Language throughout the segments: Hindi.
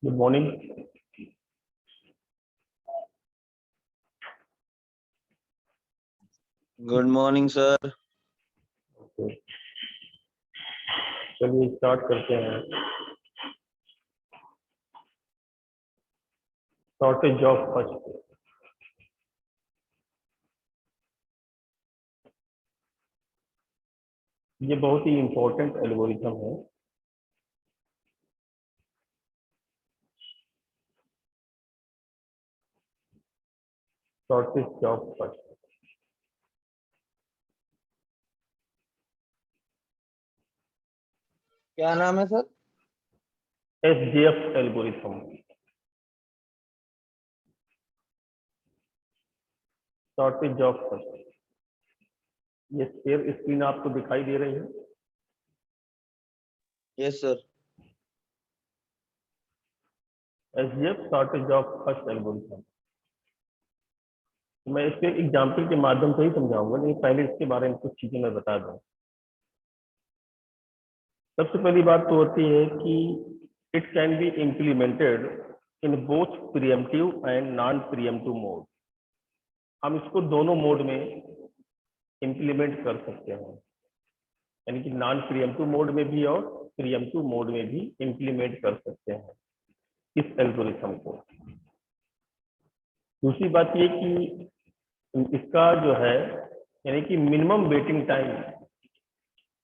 Good morning. Good morning sir. चलिए स्टार्ट करते हैं। शॉर्टेज ऑफ फर्स्ट, ये बहुत ही इंपॉर्टेंट एल्गोरिथम है। शॉर्टेज ऑफ फर्स्ट, क्या नाम है sir? SDF algorithm. Shortage of first, ये शेयर स्क्रीन आपको दिखाई दे रही है। Yes sir. SDF shortage of first algorithm, मैं इसके एग्जाम्पल के माध्यम से ही समझाऊंगा, लेकिन पहले इसके बारे में कुछ चीजें मैं बता दूं। सबसे पहली बात तो होती है कि it can be implemented in both pre-emptive and non pre-emptive mode. हम इसको दोनों मोड में इम्प्लीमेंट कर सकते हैं, यानी कि नॉन प्रीएम्प्टिव मोड में भी और प्रीएम्प्टिव मोड में भी इम्प्लीमेंट कर सकते हैं इस एल्गोरिथम को। दूसरी बात ये कि इसका जो है, यानी कि मिनिमम वेटिंग टाइम,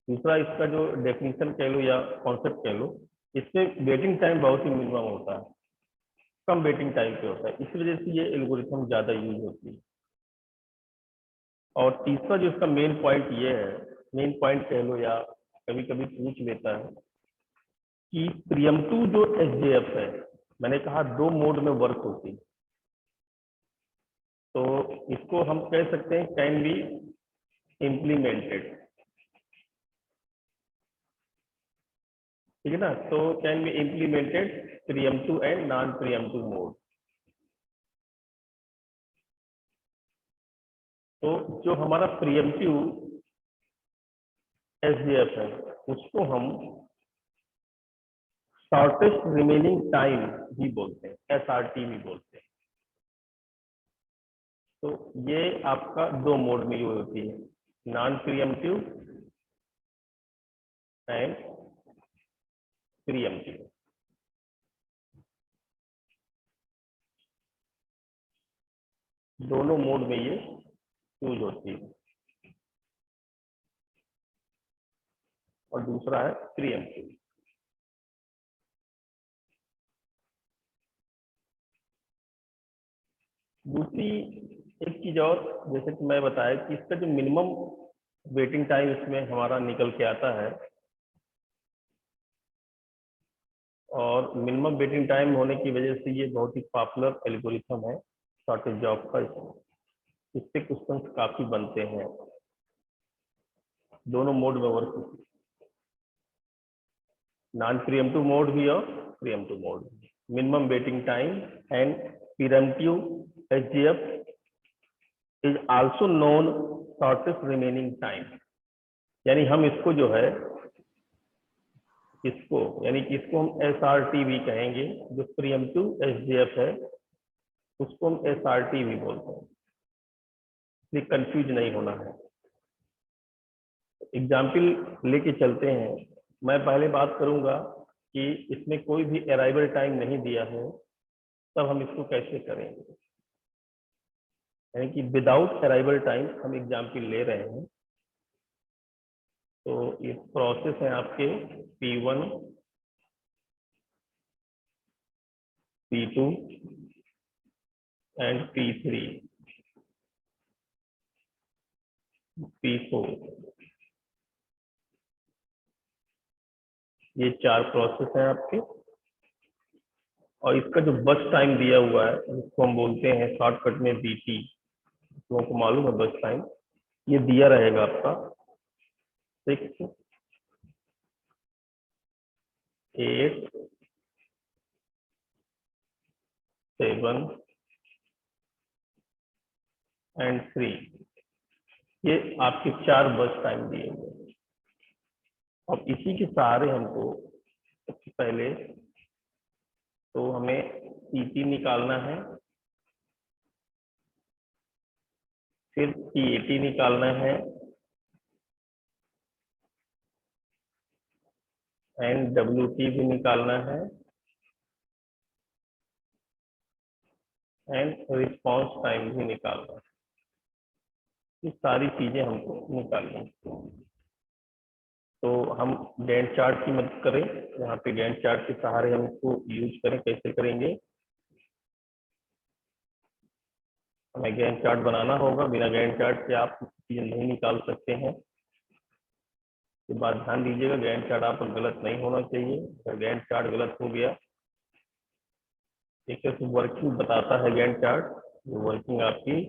दूसरा इसका जो डेफिनेशन कह लो या कॉन्सेप्ट कह लो, इसमें वेटिंग टाइम बहुत ही मिनिमम होता है, कम वेटिंग टाइम पे होता है, इस वजह से ये एल्गोरिथम ज्यादा यूज होती है। और तीसरा जो इसका मेन पॉइंट ये है, मेन पॉइंट कह लो या कभी कभी पूछ लेता है कि प्रीएम्प्टिव जो एसडीएफ है, मैंने कहा दो मोड में वर्क होती है, तो इसको हम कह सकते हैं कैन बी इम्प्लीमेंटेड, ठीक है ना। तो can be implemented pre-emptive and non pre-emptive mode. तो जो हमारा प्रीएम्प्टिव एसडीएफ है, उसको हम शॉर्टेस्ट रिमेनिंग टाइम भी बोलते हैं, एसआरटी भी बोलते हैं। तो ये आपका दो मोड में यूज होती है, नॉन प्रीएम्प्टिव एंड प्रीएम्प्टिव। दोनों मोड में ये यूज होती है। और दूसरा है प्रीएम्प्टिव। दूसरी एक चीज और, जैसे कि मैं बताया कि इसका जो मिनिमम वेटिंग टाइम इसमें हमारा निकल के आता है, और मिनिमम वेटिंग टाइम होने की वजह से ये बहुत ही पॉपुलर एल्गोरिथम है शॉर्टेज ऑफ फर्स्ट। इससे क्वेश्चंस काफी बनते हैं, दोनों मोड में वर्क होती है, नॉन प्रीएम्प्टिव मोड भी और प्रीएम्प्टिव मोड भी। Minimum waiting time and pre-emptive SDF is also known shortest remaining time. यानी हम इसको जो है, इसको यानी कि इसको हम एसआरटी भी कहेंगे, जो प्रीएम्प्टिव एसडीएफ है उसको हम एसआरटी भी बोलते हैं, इसलिए कंफ्यूज नहीं होना है। एग्जाम्पल लेके चलते हैं। मैं पहले बात करूंगा कि इसमें कोई भी अराइवल टाइम नहीं दिया है, तब हम इसको कैसे करेंगे, यानी कि विदाउट अराइवल टाइम हम एग्जाम्पल ले रहे हैं। तो ये प्रोसेस है आपके P1, P2 and P3, P4, ये चार प्रोसेस हैं आपके। और इसका जो बस टाइम दिया हुआ है, जिसको हम बोलते हैं शॉर्टकट में BT, लोगों को मालूम है बस टाइम, ये दिया रहेगा आपका 6, 8, 7 एंड 3। ये आपके चार बस टाइम दिए हुए हैं। अब इसी के सहारे हमको सबसे पहले तो हमें CT निकालना है, फिर CAT निकालना है एंड WT भी निकालना है एंड रिस्पॉन्स टाइम भी निकालना है। ये सारी चीजें हमको निकालनी है। तो हम गैंट चार्ट की मदद करें, यहाँ पे गैंट चार्ट के सहारे हम इसको यूज करें। कैसे करेंगे? हमें गैंट चार्ट बनाना होगा, बिना गैंट चार्ट के आप चीजें नहीं निकाल सकते हैं। ये बात ध्यान दीजिएगा, गैंट चार्ट आपका गलत नहीं होना चाहिए। अगर गैंट चार्ट गलत हो गया, एक तो वर्किंग बताता है गैंट चार्ट, वो वर्किंग आपकी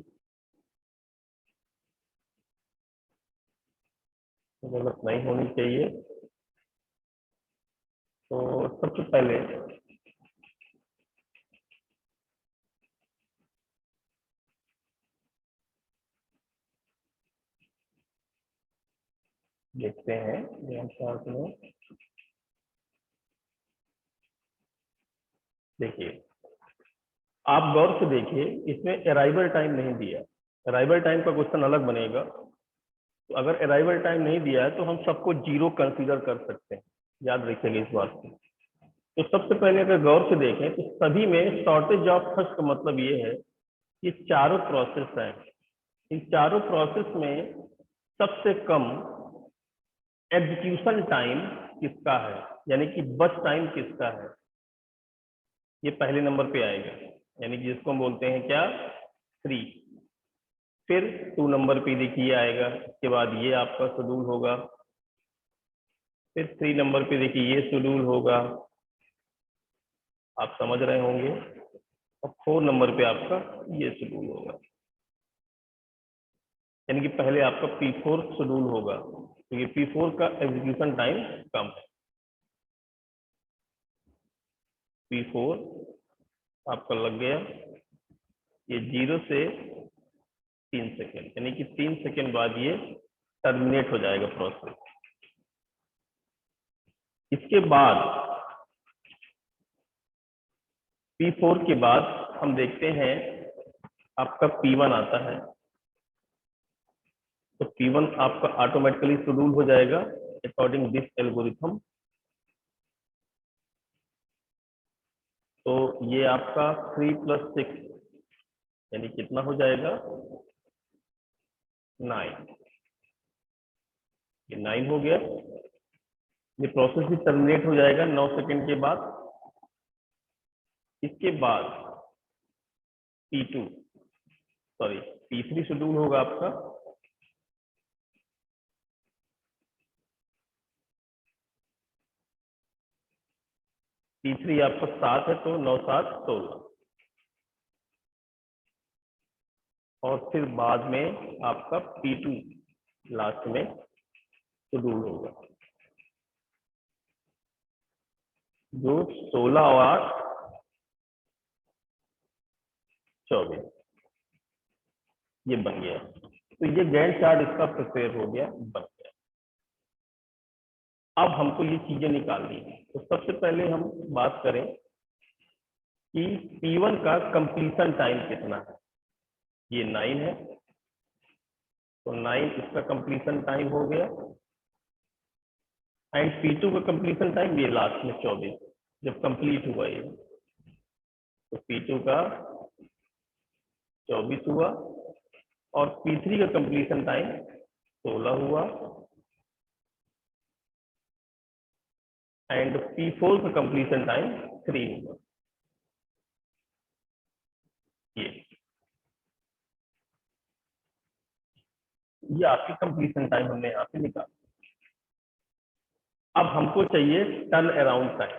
गलत नहीं होनी चाहिए। तो सबसे पहले देखते हैं गैंट चार्ट में। देखिए, आप गौर से देखिए, इसमें अराइवल टाइम नहीं दिया। अराइवल टाइम का क्वेश्चन अलग बनेगा। तो अगर अराइवल टाइम नहीं दिया है तो हम सबको 0 कंसीडर कर सकते हैं, याद रखिएगा इस बात को। तो सबसे पहले अगर गौर से देखें तो सभी में शॉर्टेज ऑफ फर्स्ट का मतलब ये है, ये चारों प्रोसेस हैं। इन चारों प्रोसेस में सबसे कम एग्जीक्यूशन टाइम किसका है, यानी कि बस टाइम किसका है, ये पहले नंबर पे आएगा, यानी कि जिसको हम बोलते हैं क्या, 3। फिर 2 नंबर पे देखिए आएगा, इसके बाद ये आपका शेड्यूल होगा। फिर 3 नंबर पे देखिए ये शेड्यूल होगा, आप समझ रहे होंगे। और 4 नंबर पे आपका ये शेड्यूल होगा, यानी कि पहले आपका P4 शेड्यूल होगा, तो ये P4 का एग्जीक्यूशन टाइम कम है। P4 आपका लग गया, ये 0 से 3 सेकेंड, यानी कि 3 सेकेंड बाद ये टर्मिनेट हो जाएगा प्रोसेस। इसके बाद P4 के बाद हम देखते हैं आपका P1 आता है। तो P1 आपका ऑटोमेटिकली शेड्यूल हो जाएगा अकॉर्डिंग दिस एल्गोरिथम। तो ये आपका 3 + 6 यानी कितना हो जाएगा, 9। ये 9 हो गया। ये प्रोसेस भी टर्मिनेट हो जाएगा 9 सेकेंड के बाद। इसके बाद P2 सॉरी P3 शेड्यूल होगा आपका। P3 आपका 7 है, तो 9 7 16। और फिर बाद में आपका P2 लास्ट में शेड्यूल होगा, जो 16 और 8 24 ये बन गया। तो ये गैंट चार्ट इसका प्रिपेयर हो गया, बन गया। अब हमको ये चीजें निकालनी है। तो सबसे पहले हम बात करें कि P1 का कंप्लीशन टाइम कितना है। ये 9 है, तो 9 इसका कंप्लीशन टाइम हो गया। एंड P2 का कंप्लीशन टाइम ये लास्ट में 24 जब कंप्लीट हुआ ये, तो P2 का 24 हुआ। और P3 का कंप्लीशन टाइम 16 हुआ। एंड P4 का कंप्लीशन टाइम 3 हुआ। ये आपकी कंप्लीशन टाइम हमने यहाँ पे निकाला। अब हमको चाहिए टर्न अराउंड टाइम।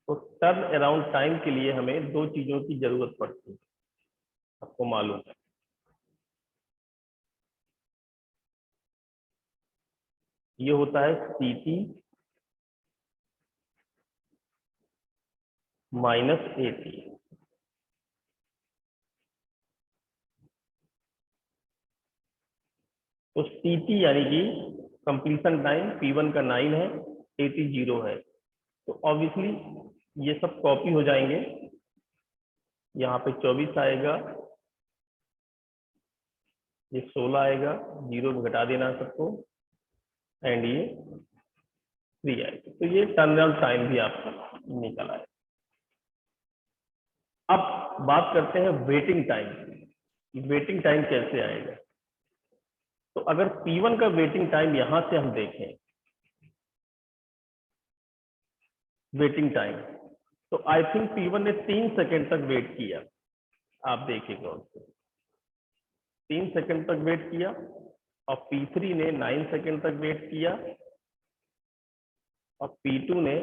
तो टर्न अराउंड टाइम के लिए हमें 2 चीजों की जरूरत पड़ती है, आपको मालूम है। ये होता है CT माइनस AT। तो CT यानी कि कंप्लीशन टाइम P1 का 9 है, AT 0 है। तो ऑब्वियसली ये सब कॉपी हो जाएंगे, यहाँ पे 24 आएगा, ये 16 आएगा, 0 में घटा देना सबको, एंड ये 3 आएगा। तो ये टर्नअराउंड टाइम भी आपका निकल आएगा। अब बात करते हैं वेटिंग टाइम। वेटिंग टाइम कैसे आएगा? तो अगर P1 का वेटिंग टाइम यहां से हम देखें, वेटिंग टाइम, तो आई थिंक P1 ने 3 सेकंड तक वेट किया। आप देखिएगा उसको, 3 सेकंड तक वेट किया, और P3 ने 9 सेकंड तक वेट किया, और P2 ने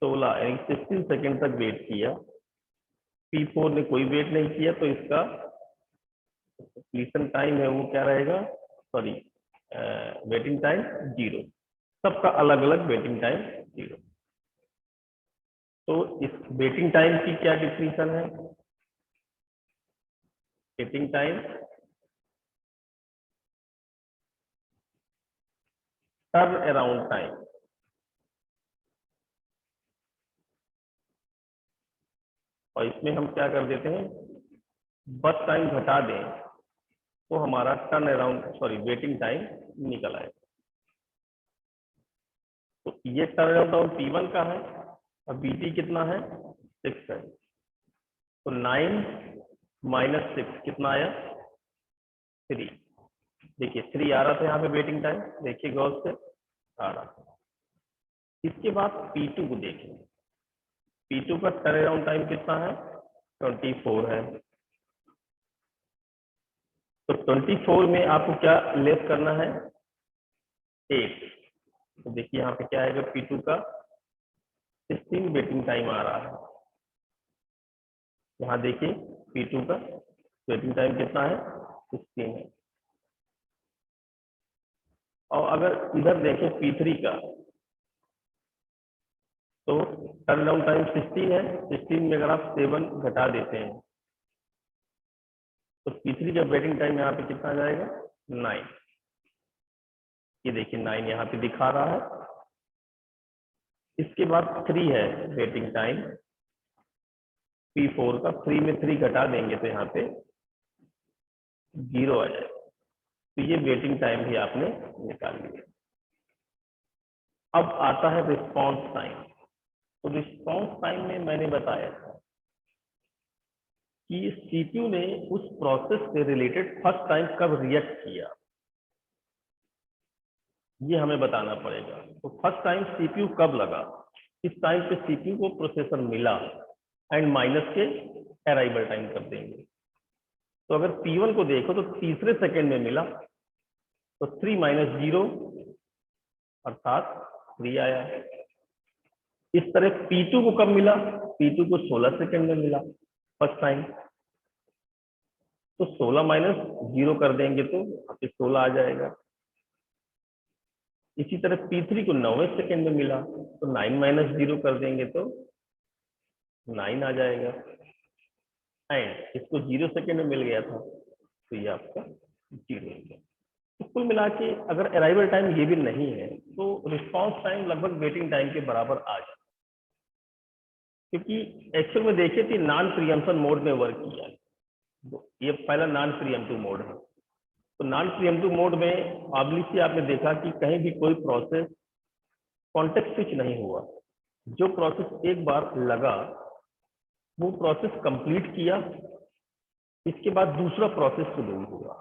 16 यानी 16 सेकंड तक वेट किया। P4 ने कोई वेट नहीं किया, तो इसका कंप्लीशन टाइम है वो क्या रहेगा, सॉरी वेटिंग टाइम 0। सबका अलग अलग वेटिंग टाइम 0। तो इस वेटिंग टाइम की क्या डिफिनीशन है? Waiting time turn around time. और इसमें हम क्या कर देते हैं, बस टाइम घटा दें तो हमारा turn around sorry waiting time निकल आएगा। तो ये टर्न अराउंड P1 का है, और BT कितना है, 6 है। तो 9 - 6 कितना आया, 3। देखिए 3 आ रहा था यहाँ पे वेटिंग टाइम, देखिए गौर से आ रहा। इसके बाद P2 को देखें, P2 का टर्न अराउंड टाइम कितना है, 24 है। तो 24 में आपको क्या लेस करना है, 8। तो देखिए यहाँ पे क्या आएगा, P2 का 16 वेटिंग टाइम आ रहा है। यहाँ देखिए P2 का वेटिंग टाइम कितना है, 16 है। और अगर इधर देखें P3 का, तो टर्न अराउंड टाइम 16 है। 16 में अगर आप 7 घटा देते हैं, तो P3 का वेटिंग टाइम यहाँ पे कितना आ जाएगा, 9। ये देखिए 9 यहाँ पे दिखा रहा है। इसके बाद 3 है वेटिंग टाइम P4 का। 3 में 3 घटा देंगे तो यहाँ पे 0 आ जाएगा। तो ये वेटिंग टाइम भी आपने निकाल लिया। अब आता है रिस्पॉन्स टाइम। तो रिस्पॉन्स टाइम में मैंने बताया था कि CPU ने उस प्रोसेस से रिलेटेड फर्स्ट टाइम कब रिएक्ट किया, ये हमें बताना पड़ेगा। तो फर्स्ट टाइम CPU कब लगा, इस टाइम पे CPU को प्रोसेसर मिला, एंड माइनस के अराइवल टाइम कर देंगे। तो अगर P1 को देखो तो तीसरे सेकंड में मिला, तो 3 - 0 अर्थात 3 आया। इस तरह P2 को कब मिला, P2 को 16 सेकंड में मिला फर्स्ट टाइम। तो 16 - 0 कर देंगे तो यहाँ पे 16 आ जाएगा। इसी तरह P3 को 9वें सेकंड में मिला, तो 9 - 0 कर देंगे तो 9 आ जाएगा। एंड इसको 0 सेकंड में मिल गया था, तो ये आपका 0 हो गया। तो कुल मिला के अगर अराइवल टाइम ये भी नहीं है, तो रिस्पॉन्स टाइम लगभग वेटिंग टाइम के बराबर आ जाए। क्योंकि एक्चुअल में देखिए कि नॉन प्रीएम्पशन मोड में वर्क किया, ये पहला नॉन प्रीएम्प्टिव मोड है। तो नॉन प्रीएम्प्टिव मोड में ऑब्वियसली आपने देखा कि कहीं भी कोई प्रोसेस कॉन्टेक्स्ट स्विच नहीं हुआ। जो प्रोसेस एक बार लगा वो प्रोसेस कंप्लीट किया, इसके बाद दूसरा प्रोसेस शुरू हुआ।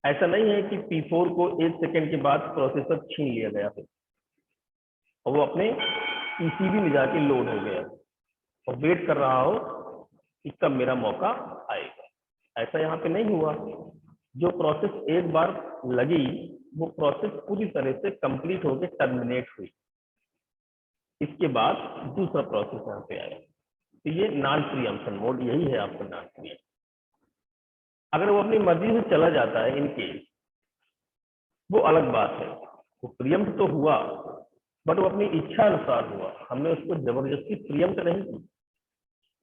ऐसा नहीं है कि P4 को 1 सेकंड के बाद प्रोसेसर छीन लिया गया है और वो अपने PCB में जाके लोड हो गया और वेट कर रहा हो कि कब मेरा मौका आएगा। ऐसा यहाँ पे नहीं हुआ। जो प्रोसेस एक बार लगी वो प्रोसेस पूरी तरह से कंप्लीट होकर टर्मिनेट हुई, इसके बाद दूसरा प्रोसेस यहाँ पे आया। तो ये नॉन प्रीएम्पशन मोड, यही है आपका नॉन प्रीएम्पशन। अगर वो अपनी मर्जी से चला जाता है इन केस, वो अलग बात है। वो प्रीएम्प्ट तो हुआ, बट वो अपनी इच्छा अनुसार हुआ, हमने उसको जबरदस्ती प्रीएम्प्ट नहीं की।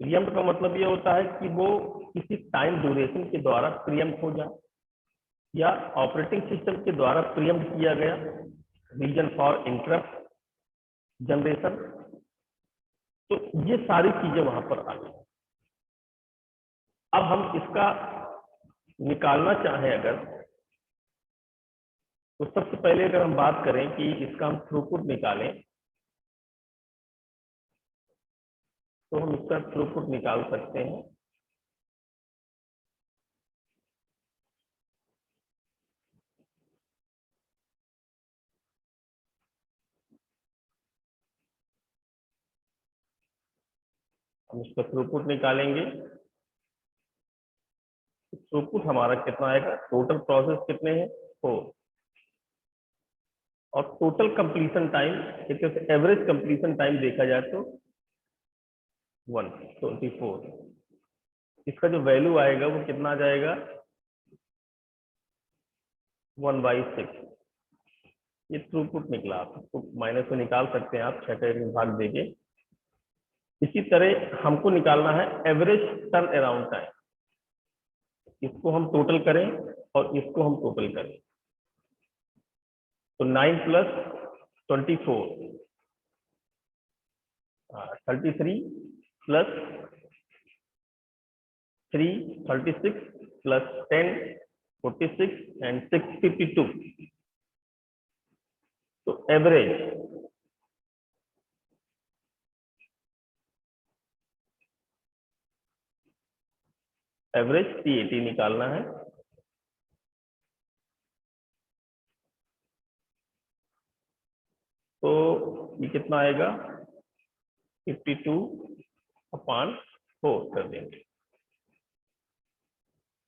प्रीएम्प्ट का मतलब ये होता है कि वो किसी टाइम ड्यूरेशन के द्वारा प्रीएम्प्ट हो जाए, या ऑपरेटिंग सिस्टम के द्वारा प्रीएम्प्ट किया गया रीजन फॉर इंटरप्ट जनरेशन, तो ये सारी चीजें वहां पर आ गई। अब हम इसका निकालना चाहें अगर, तो सबसे पहले अगर हम बात करें कि इसका हम थ्रूपुट निकालें, तो हम इसका थ्रूपुट निकाल सकते हैं। हम इसका थ्रूपुट निकालेंगे। थ्रूपुट हमारा कितना आएगा, टोटल प्रोसेस कितने हैं 4, और total completion time, average completion time देखा जाए तो 124। इसका जो वैल्यू आएगा वो कितना आ जाएगा, 1/6। ये थ्रूपुट निकला। आप इसको माइनस में निकाल सकते हैं आप 6 का भाग देके। इसी तरह हमको निकालना है एवरेज टर्न अराउंड टाइम। इसको हम टोटल करें और इसको हम टोटल करें, तो 9 + 24 33 + 3 36 + 10 46 and 6 52। तो एवरेज T80 निकालना है। तो ये कितना आएगा, 52/4 कर देंगे,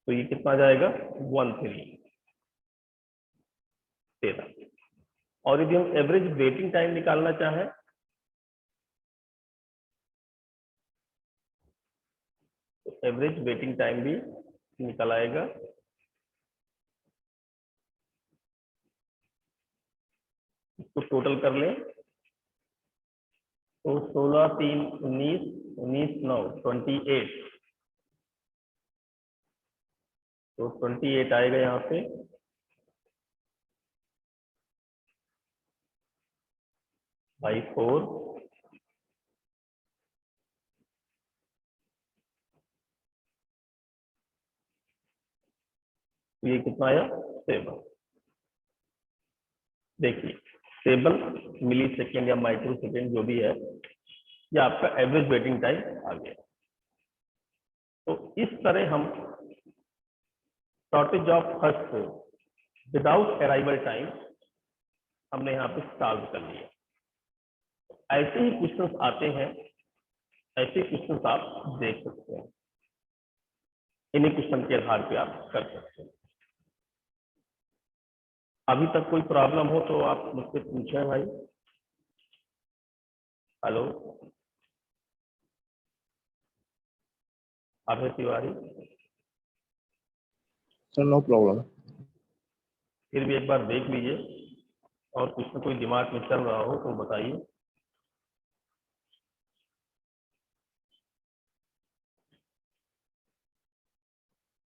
तो ये कितना जाएगा 13। और यदि हम एवरेज वेटिंग टाइम निकालना चाहें, तो एवरेज वेटिंग टाइम भी निकल आएगा। इसको टोटल कर लें, तो 16 3 19 19 9 28। तो 28 आएगा यहाँ पे। बाई 4, तो ये कितना आया 7। देखिए 7 मिली सेकेंड या माइक्रो सेकेंड जो भी है, ये आपका एवरेज वेटिंग टाइम आ गया। तो इस तरह हम shortage of first without arrival time हमने यहाँ पे सॉल्व कर लिया। ऐसे ही क्वेश्चंस आते हैं, ऐसे क्वेश्चंस आप देख सकते हैं, इन्हीं क्वेश्चन के आधार पे आप कर सकते हैं। अभी तक कोई प्रॉब्लम हो तो आप मुझसे पूछें भाई। हेलो अभय तिवारी, सर नो प्रॉब्लम। फिर भी एक बार देख लीजिए, और कुछ में कोई दिमाग में चल रहा हो तो बताइए।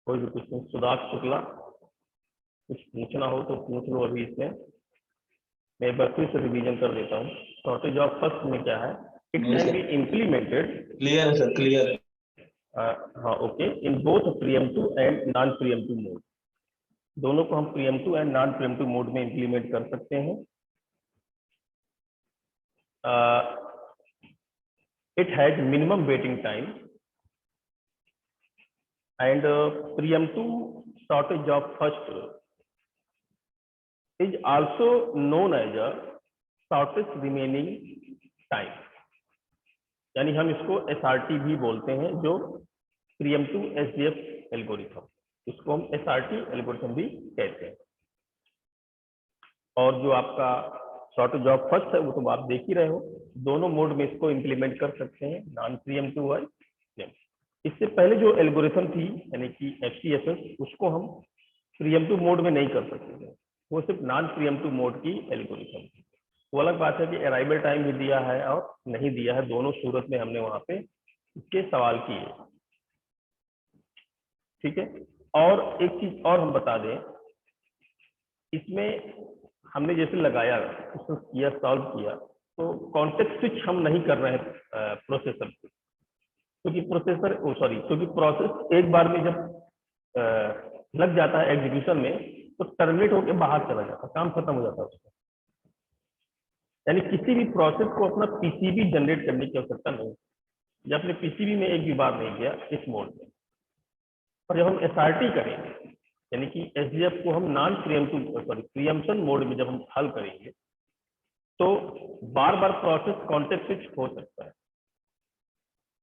कोई भी क्वेश्चन, सुदाक शुक्ला, कुछ पूछना हो तो पूछ लो अभी। इसमें मैं एक बार फिर से रिवीजन कर देता हूँ। शॉर्टेज ऑफ फर्स्ट में क्या है, it can be implemented, clear है सर, क्लियर है। हाँ okay, in both pre-emptive and non pre-emptive mode. दोनों को हम pre-emptive and non pre-emptive mode में इंप्लीमेंट कर सकते हैं। It has minimum waiting time and pre-emptive shortage of first is also known as a shortest remaining time, यानी हम इसको SRT भी बोलते हैं, जो प्रीएम्प्टिव SDF एल्गोरिथम, इसको हम SRT एल्गोरिथम भी कहते हैं। और जो आपका शॉर्टेज ऑफ फर्स्ट है वो तो आप देख ही रहे हो, दोनों मोड में इसको इंप्लीमेंट कर सकते हैं, नॉन प्रीएम्प्टिव और प्रीएम्प्टिव। इससे पहले जो एल्गोरिथम थी यानी कि FCFS, उसको हम प्रीएम्प्टिव मोड में नहीं कर सकते थे, वो सिर्फ नॉन प्रीएम्प्टिव मोड की एल्गोरिथम थी। वो अलग बात है कि अराइवल टाइम भी दिया है और नहीं दिया है, दोनों सूरत में हमने वहां पे इसके सवाल किए। ठीक है, और एक चीज और हम बता दें, इसमें हमने जैसे लगाया, किया, सॉल्व किया, तो कॉन्टेक्स्ट स्विच हम नहीं कर रहे हैं प्रोसेसर से, क्योंकि क्योंकि प्रोसेस एक बार में जब लग जाता है एग्जीक्यूशन में तो टर्मिनेट होकर बाहर चला जाता है, काम खत्म हो जाता है उसका। यानी किसी भी प्रोसेस को अपना पीसीबी जनरेट करने की आवश्यकता नहीं, जब अपने पीसीबी में एक भी बार नहीं किया इस मोड में। और जब हम एसआरटी करेंगे, यानी कि एसडीएफ को हम नॉन प्रियम्पशन मोड में जब हम हल करेंगे, तो बार बार प्रोसेस कॉन्टेक्स्ट स्विच हो सकता है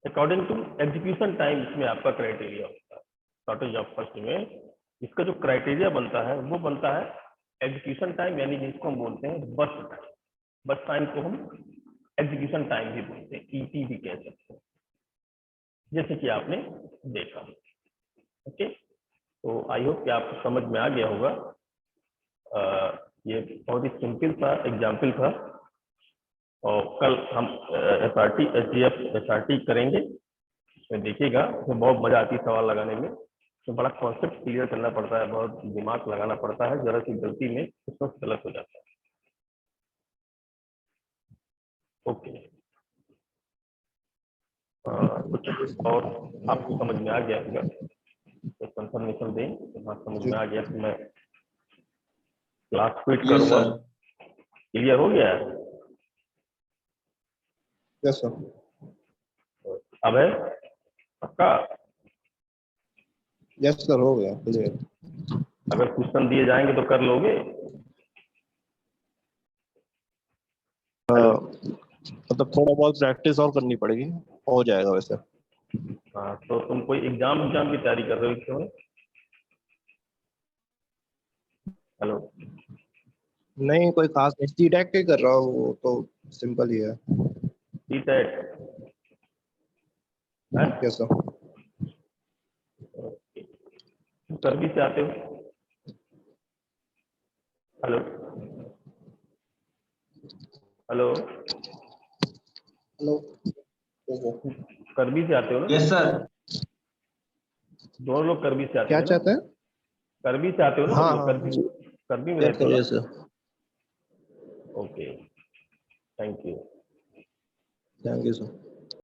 अकॉर्डिंग टू एग्जीक्यूशन टाइम। इसमें आपका क्राइटेरिया होता है शॉर्टेज ऑफ फर्स्ट में। इसका जो क्राइटेरिया बनता है वो बनता है एग्जीक्यूशन टाइम, यानी जिसको हम बोलते हैं बस टाइम। बस टाइम को हम एग्जीक्यूशन टाइम भी बोलते हैं, ईटी भी कह सकते हैं, जैसे कि आपने देखा। ओके, तो आई होप कि आपको समझ में आ गया होगा। ये बहुत ही सिंपल सा एग्जाम्पल था, और कल हम एसआरटी एसडीएफ करेंगे। इसमें देखिएगा, इसमें बहुत मजा आती है सवाल लगाने में। तो बड़ा कॉन्सेप्ट क्लियर करना पड़ता है, बहुत दिमाग लगाना पड़ता है, जरा सी गलती में उसमें गलत हो जाता है। ओके, कुछ और आपको समझ में आ गया होगा तो कंफर्मेशन दें तो हाँ समझ में आ गया तो मैं क्लास क्विट Yes, करूंगा। sir. क्लियर हो गया? Yes sir. अब है पक्का? यस सर, हो गया क्लियर। अगर क्वेश्चन दिए जाएंगे तो कर लोगे? मतलब थोड़ा बहुत प्रैक्टिस और करनी पड़ेगी, हो जाएगा वैसे। हाँ, तो तुम कोई एग्जाम की तैयारी कर रहे हो इस समय? हेलो? नहीं कोई खास नहीं, सीटेक के कर रहा हूँ, वो तो सिंपल ही है। सीटेट है? Yes sir. कर भी चाहते हो? Hello hello, hello. कर भी चाहते हो ना? Yes, sir. दोनों लोग कर भी चाहते क्या हैं ना? चाहते हैं? कर भी चाहते हो ना? हाँ तुम लोग हाँ कर भी में रहते हो ना? Yes, sir. Okay, thank you. Thank you sir.